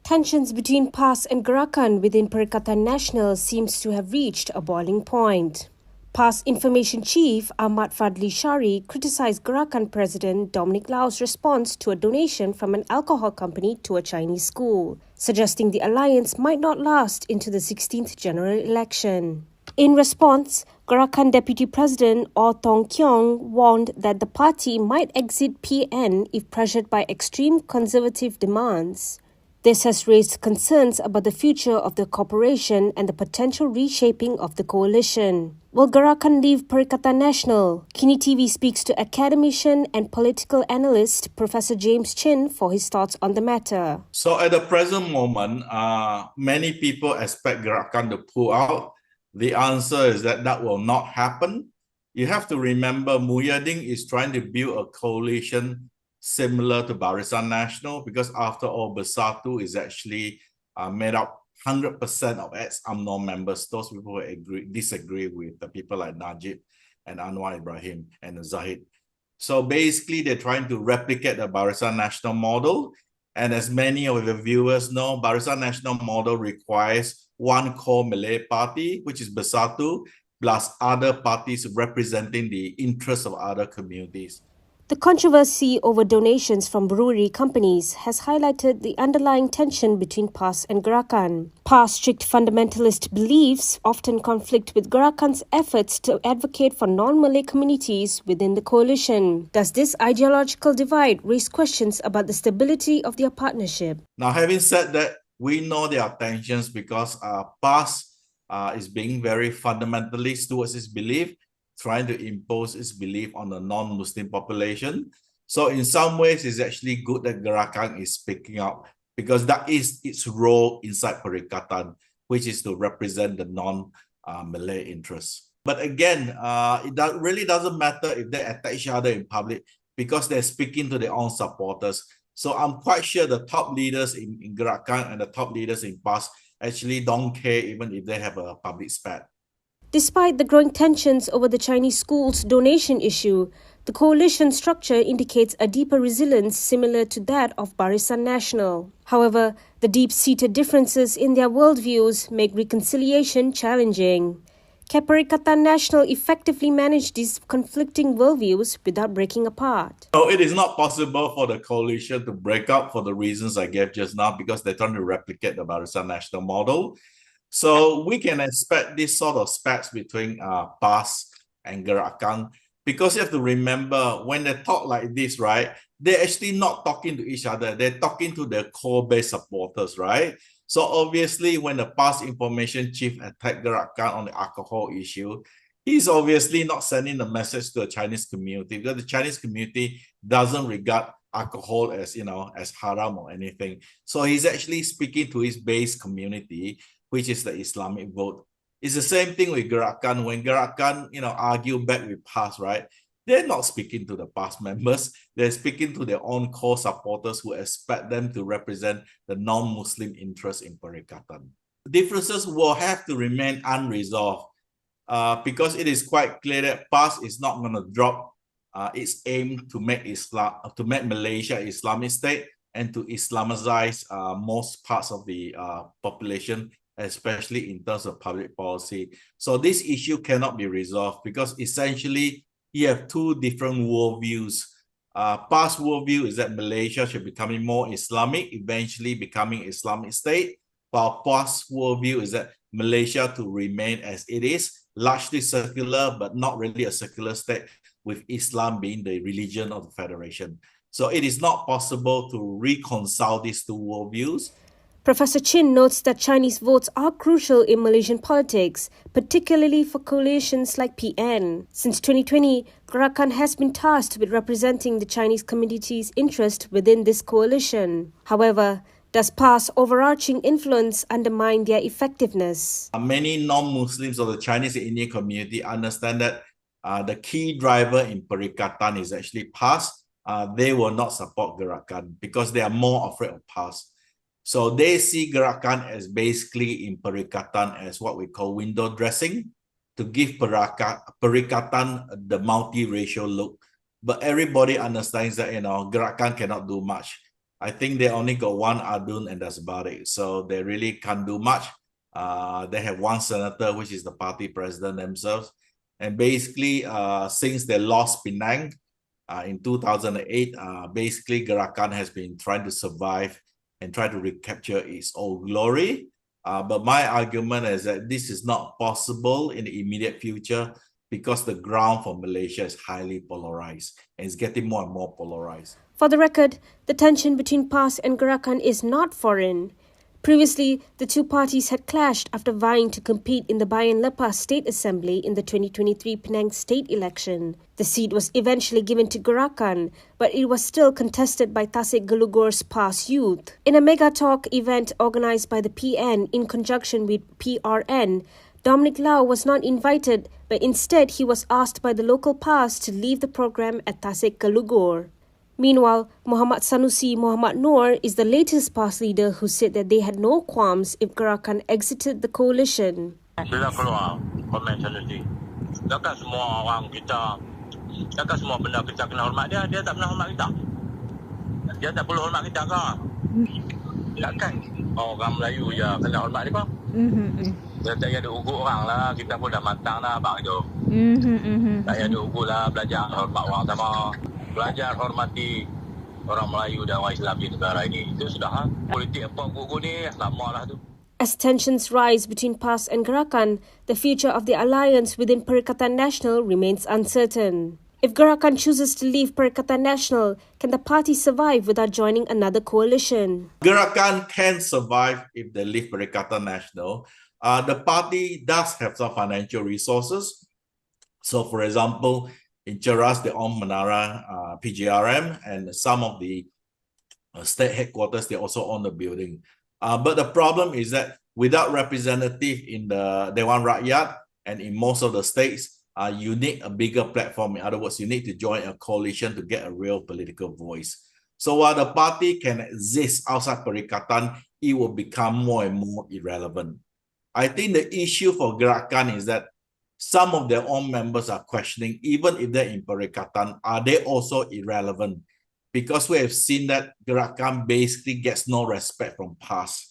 Tensions between PAS and Gerakan within Perikatan Nasional seems to have reached a boiling point. PAS Information Chief Ahmad Fadli Shari criticised Gerakan President Dominic Lau's response to a donation from an alcohol company to a Chinese school, suggesting the alliance might not last into the 16th general election. In response, Gerakan Deputy President Aw Tong Keong warned that the party might exit PN if pressured by extreme conservative demands. This has raised concerns about the future of the cooperation and the potential reshaping of the coalition. Will Gerakan leave Perikatan Nasional? Mkini TV speaks to academician and political analyst Professor James Chin for his thoughts on the matter. So at the present moment, many people expect Gerakan to pull out. The answer is that will not happen. You have to remember Muhyiddin is trying to build a coalition similar to Barisan Nasional, because after all, Bersatu is actually made up 100% of ex-UMNO members. Those people who disagree with the people like Najib and Anwar Ibrahim and Zahid. So basically, they're trying to replicate the Barisan Nasional model. And as many of the viewers know, Barisan Nasional model requires one core Malay party, which is Bersatu, plus other parties representing the interests of other communities. The controversy over donations from brewery companies has highlighted the underlying tension between PAS and Gerakan. PAS' strict fundamentalist beliefs often conflict with Gerakan's efforts to advocate for non-Malay communities within the coalition. Does this ideological divide raise questions about the stability of their partnership? Now, having said that, we know there are tensions because PAS is being very fundamentalist towards its belief, trying to impose its belief on the non-Muslim population. So in some ways, it's actually good that Gerakan is speaking up, because that is its role inside Perikatan, which is to represent the non-Malay interests. But again, really doesn't matter if they attack each other in public, because they're speaking to their own supporters. So I'm quite sure the top leaders in Gerakan and the top leaders in PAS actually don't care even if they have a public spat. Despite the growing tensions over the Chinese school's donation issue, the coalition structure indicates a deeper resilience similar to that of Barisan Nasional. However, the deep-seated differences in their worldviews make reconciliation challenging. Can Perikatan Nasional effectively manage these conflicting worldviews without breaking apart? No, it is not possible for the coalition to break up for the reasons I gave just now, because they're trying to replicate the Barisan Nasional model. So we can expect this sort of spats between PAS and Gerakan, because you have to remember, when they talk like this, right, they're actually not talking to each other. They're talking to their core-based supporters, right? So obviously, when the PAS information chief attacked Gerakan on the alcohol issue, he's obviously not sending a message to the Chinese community, because the Chinese community doesn't regard alcohol as, as haram or anything. So he's actually speaking to his base community, which is the Islamic vote. It's the same thing with Gerakan. When Gerakan, argue back with PAS, right? They're not speaking to the PAS members. They're speaking to their own core supporters who expect them to represent the non-Muslim interests in Perikatan. Differences will have to remain unresolved because it is quite clear that PAS is not going to drop its aim to make Malaysia an Islamic state and to Islamize most parts of the population, especially in terms of public policy. So this issue cannot be resolved, because essentially you have two different worldviews. PAS worldview is that Malaysia should be becoming more Islamic, eventually becoming Islamic state, while PAS worldview is that Malaysia to remain as it is, largely secular, but not really a secular state, with Islam being the religion of the federation. So it is not possible to reconcile these two worldviews. Professor Chin notes that Chinese votes are crucial in Malaysian politics, particularly for coalitions like PN. Since 2020, Gerakan has been tasked with representing the Chinese community's interest within this coalition. However, does PAS' overarching influence undermine their effectiveness? Many non-Muslims of the Chinese and Indian community understand that the key driver in Perikatan is actually PAS. They will not support Gerakan because they are more afraid of PAS. So they see Gerakan as basically in Perikatan as what we call window dressing, to give Perikatan the multiracial look. But everybody understands that, Gerakan cannot do much. I think they only got one Adun and that's about it. So they really can't do much. They have one senator, which is the party president themselves. And basically, since they lost Penang in 2008, basically Gerakan has been trying to survive and try to recapture its old glory. But my argument is that this is not possible in the immediate future because the ground for Malaysia is highly polarized and it's getting more and more polarized. For the record, the tension between PAS and Gerakan is not foreign. Previously, the two parties had clashed after vying to compete in the Bayan Lepas State Assembly in the 2023 Penang state election. The seat was eventually given to Gerakan, but it was still contested by Tasik Gelugor's PAS youth. In a mega talk event organised by the PN in conjunction with PRN, Dominic Lau was not invited, but instead he was asked by the local PAS to leave the program at Tasik Gelugor. Meanwhile, Muhammad Sanusi Muhammad Noor is the latest PAS leader who said that they had no qualms if Gerakan exited the coalition. Sudah keluar komen Sanusi. Takkan semua orang kita, takkan semua benda kita kena hormat dia, dia tak pernah hormat kita. Dia tak perlu hormat kita ke? Takkan orang Melayu je kena hormat dia ke? Dia tak payah ugut orang lah, kita pun dah matang dah bang tu. Tak payah ugut lah, belajar hormat orang sama. Belajar hormati orang Melayu dan orang Islam di negara ini. Itu sudah politik apa ugut ni lama lah tu. As tensions rise between PAS and Gerakan, the future of the alliance within Perikatan Nasional remains uncertain. If Gerakan chooses to leave Perikatan Nasional, can the party survive without joining another coalition? Gerakan can survive if they leave Perikatan Nasional. The party does have some financial resources. So, for example, in Cheras, they own Menara PGRM, and some of the state headquarters, they also own the building. But the problem is that without representative in the Dewan Rakyat and in most of the states, you need a bigger platform. In other words, you need to join a coalition to get a real political voice. So while the party can exist outside Perikatan, it will become more and more irrelevant. I think the issue for Gerakan is that some of their own members are questioning, even if they're in Perikatan, are they also irrelevant? Because we have seen that Gerakan basically gets no respect from PAS.